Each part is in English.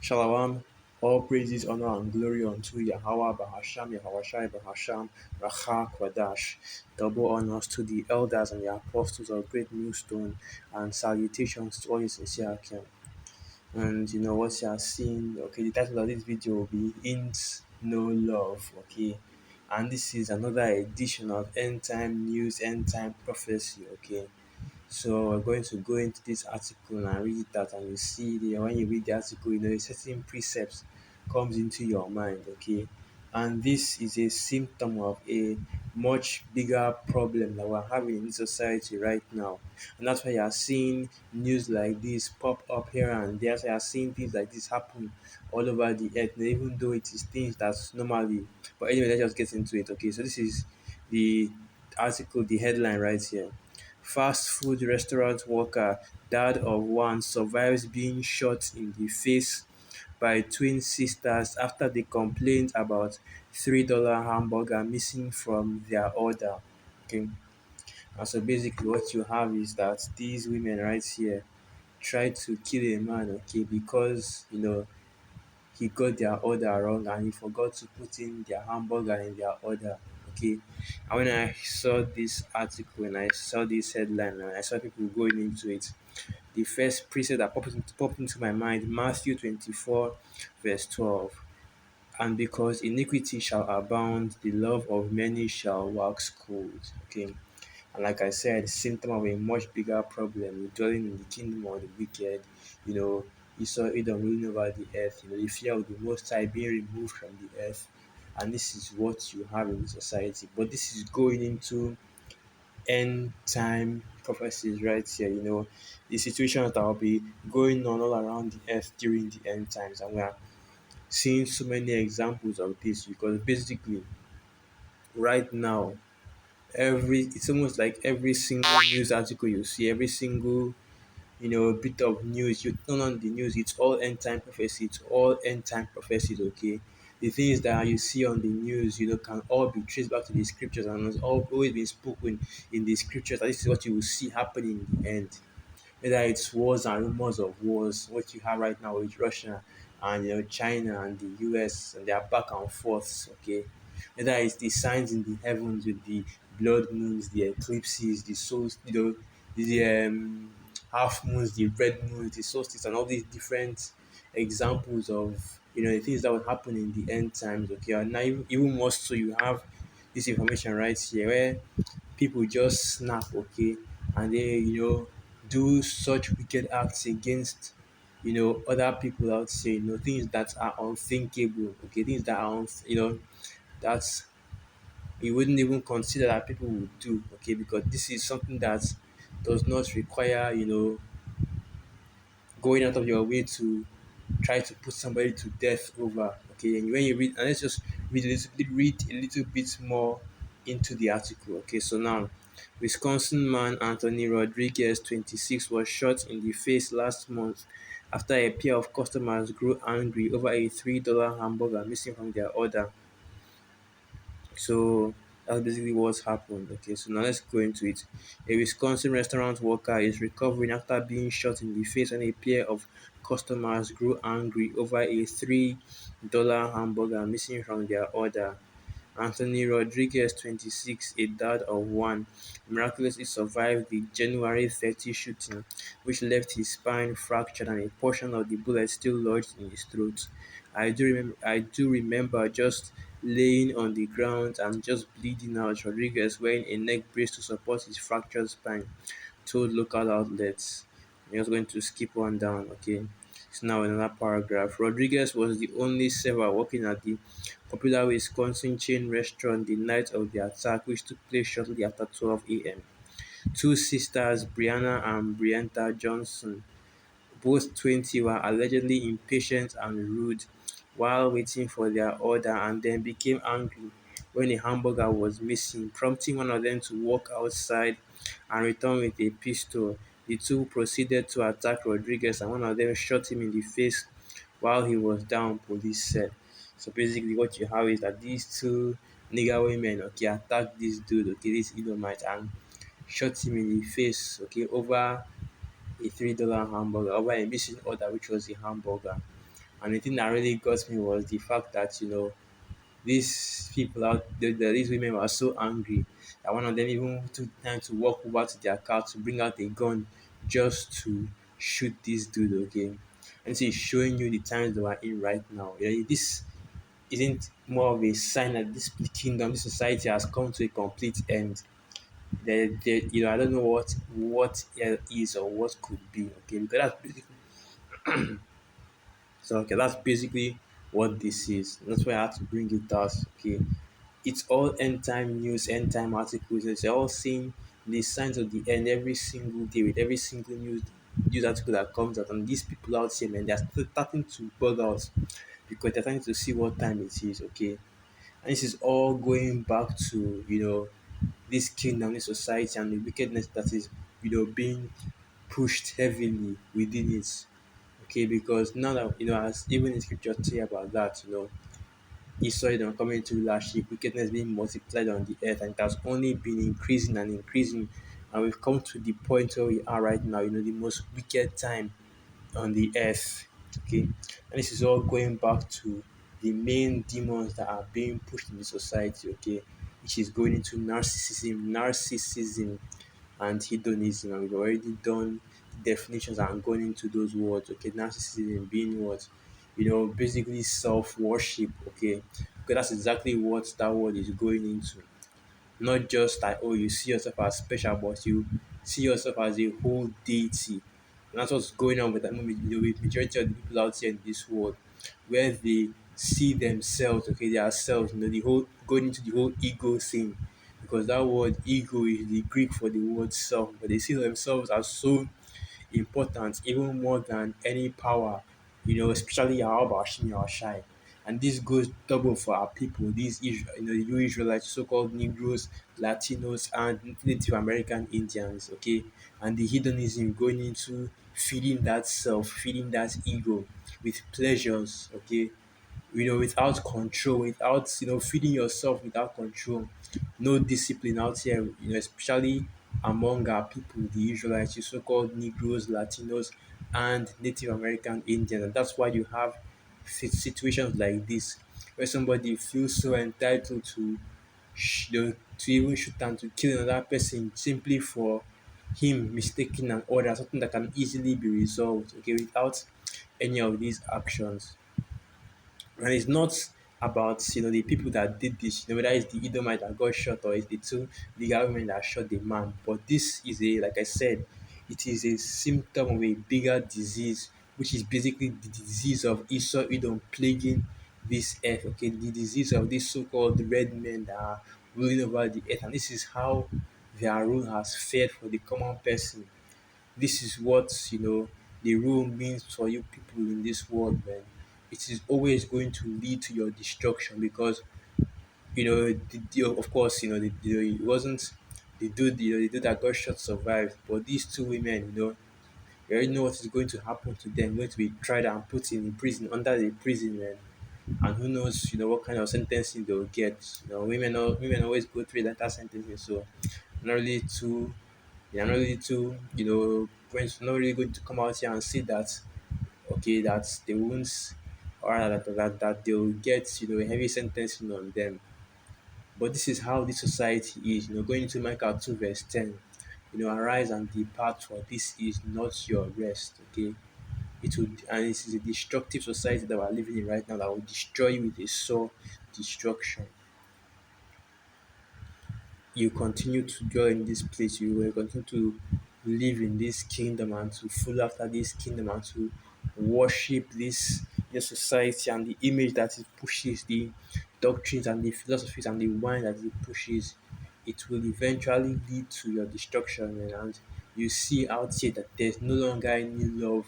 Shalom, all praises, honor, and glory unto Yahweh Bahasham, Yahweh Shai Bahasham, Racha Kwadash. Double honors to the elders and the apostles of Great Millstone, and salutations to all his sincere kin. And you know what you are seeing, okay, the title of this video will be Ain't No Love, okay. And this is another edition of End Time News, End Time Prophecy, okay. So we're going to go into this article and read it out, and you see when you read the article, a certain precepts comes into your mind, okay? And this is a symptom of a much bigger problem that we're having in society right now. And that's why you're seeing news like this pop up here and there. So you're seeing things like this happen all over the earth, even though it is things that's normally. But anyway, let's just get into it, okay? So this is the article, the headline right here. Fast food restaurant worker, dad of one, survives being shot in the face by twin sisters after they complained about $3 hamburger missing from their order. Okay. And so basically what you have is that these women right here tried to kill a man, okay, because he got their order wrong and he forgot to put in their hamburger in their order. Okay. And when I saw this article and I saw this headline and I saw people going into it, the first precept that popped into my mind, Matthew 24, verse 12. And because iniquity shall abound, the love of many shall wax cold. Okay. And like I said, symptom of a much bigger problem, dwelling in the kingdom of the wicked. You know, Esau, Edom ruling over the earth. The fear of the Most High being removed from the earth. And this is what you have in society. But this is going into end time prophecies right here. The situations that will be going on all around the earth during the end times. And we are seeing so many examples of this because basically, right now, it's almost like every single news article you see, every single bit of news you turn on the news, it's all end time prophecy, it's all end time prophecies, okay. The things that you see on the news, can all be traced back to the scriptures and has always been spoken in the scriptures, and this is what you will see happening in the end. Whether it's wars and rumors of wars, what you have right now with Russia and China and the US, and they are back and forth, okay. Whether it's the signs in the heavens with the blood moons, the eclipses, the souls, the half moons, the red moons, the solstice, and all these different examples of the things that will happen in the end times, okay. And now even more so, you have this information right here where people just snap, okay, and they do such wicked acts against other people out there, things that are unthinkable, okay, things that are that you wouldn't even consider that people would do, okay, because this is something that does not require going out of your way to try to put somebody to death over. Okay, and when you read, and let's just read a little bit more into the article. Okay, so now, Wisconsin man Anthony Rodriguez, 26, was shot in the face last month after a pair of customers grew angry over a $3 hamburger missing from their order. So that's basically what's happened. Okay, so now let's go into it. A Wisconsin restaurant worker is recovering after being shot in the face when a pair of customers grew angry over a $3 hamburger missing from their order. Anthony Rodriguez, 26, a dad of one, miraculously survived the January 30 shooting, which left his spine fractured and a portion of the bullet still lodged in his throat. I do remember just laying on the ground and just bleeding out. Rodriguez, wearing a neck brace to support his fractured spine, told local outlets. I'm just going to skip one down, okay? So now another paragraph. Rodriguez was the only server working at the popular Wisconsin chain restaurant the night of the attack, which took place shortly after 12 a.m. Two sisters, Brianna and Brienta Johnson, both 20, were allegedly impatient and rude while waiting for their order and then became angry when a hamburger was missing, prompting one of them to walk outside and return with a pistol. The two proceeded to attack Rodriguez and one of them shot him in the face while he was down, police said. So basically what you have is that these two nigger women, okay, attacked this dude, okay, this Edomite, and shot him in the face, okay, over a $3 hamburger, over a missing order, which was a hamburger. And the thing that really got me was the fact that these people out there, these women were so angry that one of them even took time to walk over to their car to bring out a gun just to shoot this dude. Okay, and this is showing you the times that we're in right now. This isn't more of a sign that this kingdom, this society has come to a complete end. I don't know what is or what could be. Okay, because that's basically what this is. That's why I had to bring it out. Okay, it's all end time news, end time articles. It's all seeing the signs of the end every single day with every single news article that comes out. And these people out here, man, they're starting to bug out because they're trying to see what time it is. Okay, and this is all going back to this kingdom, this society, and the wickedness that is being pushed heavily within it. Okay, because now that as even in scripture say about that, he saw it on coming to leadership, wickedness being multiplied on the earth, and it has only been increasing and increasing. And we've come to the point where we are right now, the most wicked time on the earth. Okay, and this is all going back to the main demons that are being pushed in the society. Okay, which is going into narcissism, and hedonism, and we've already done definitions and gone into those words. Okay, narcissism being what basically self-worship. Okay, because that's exactly what that word is going into. Not just like, oh, you see yourself as special, but you see yourself as a whole deity. And that's what's going on with that movie, with majority of the people out here in this world, where they see themselves, okay, their selves, the whole going into the whole ego thing. Because that word ego is the Greek for the word self, but they see themselves as so important, even more than any power, especially Yahweh Shai. And this goes double for our people, these you Israelites, so-called Negroes, Latinos, and Native American Indians, okay? And the hedonism going into feeding that self, feeding that ego with pleasures, okay? Without control, without feeding yourself without control, no discipline out here, especially among our people, the Israelites, the so-called Negroes, Latinos, and Native American Indians. And that's why you have situations like this, where somebody feels so entitled to even shoot and to kill another person simply for him mistaking an order, something that can easily be resolved, okay, without any of these actions. And it's not about the people that did this, whether it's the Edomite that got shot or it's the two legal women that shot the man. But this is like I said, it is a symptom of a bigger disease, which is basically the disease of Esau Edom plaguing this earth. Okay, the disease of these so-called red men that are ruling over the earth, and this is how their rule has fared for the common person. This is what the rule means for you people in this world, man. It is always going to lead to your destruction because of course it wasn't the dude that got shot survived, but these two women, you already know what is going to happen to them. Going to be tried and put in prison under the prison, man. And who knows, what kind of sentencing they'll get. Women always go through that sentencing, so not really too they're not really too, not really going to come out here and say that, okay, that they won't, or that they'll get, a heavy sentencing on them. But this is how this society is, going into Micah 2, verse 10. Arise and depart, for this is not your rest, okay? And this is a destructive society that we're living in right now that will destroy you with a sore destruction. You continue to dwell in this place, you will continue to live in this kingdom and to follow after this kingdom and to worship this society and the image that it pushes, the doctrines and the philosophies and the wine that it pushes. It will eventually lead to your destruction, and you see out here that there's no longer any love,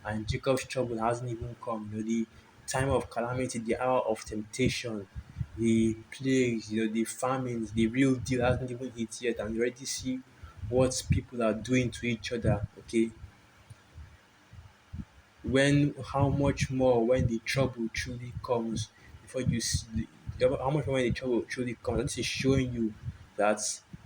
and Jacob's trouble hasn't even come. The time of calamity, the hour of temptation, the plagues, the famines, the real deal hasn't even hit yet, and you already see what people are doing to each other. Okay, when how much more when the trouble truly comes before you see how much more when the trouble truly comes. And this is showing you that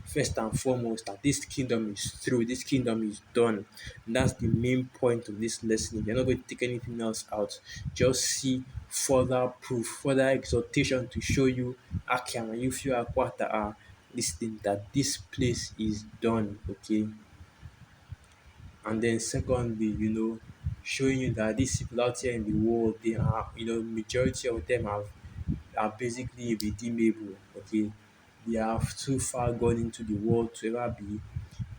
first and foremost that this kingdom is through, this kingdom is done. And that's the main point of this lesson. You're not going to take anything else out. Just see further proof, further exhortation to show you, Akiam, and you feel Akwata are listening, that this place is done. Okay. And then secondly, showing you that these people out here in the world, they are, majority of them are basically redeemable. Okay, they have too far gone into the world to ever be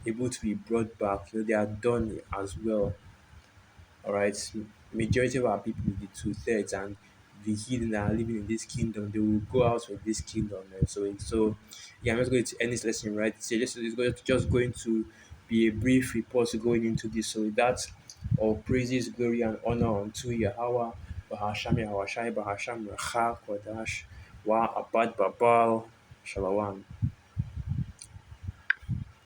able to be brought back. They are done as well. All right, majority of our people, the two thirds, and the hidden that are living in this kingdom, they will go out of this kingdom. And so yeah, I'm not going to end this lesson right. So just going to be a brief report going into this. So with that, all praises, glory, and honor unto Yahweh, Bahasham Yahweh Shai, Bahasham Racha Kodash, Wa Abad Babal, Shalom.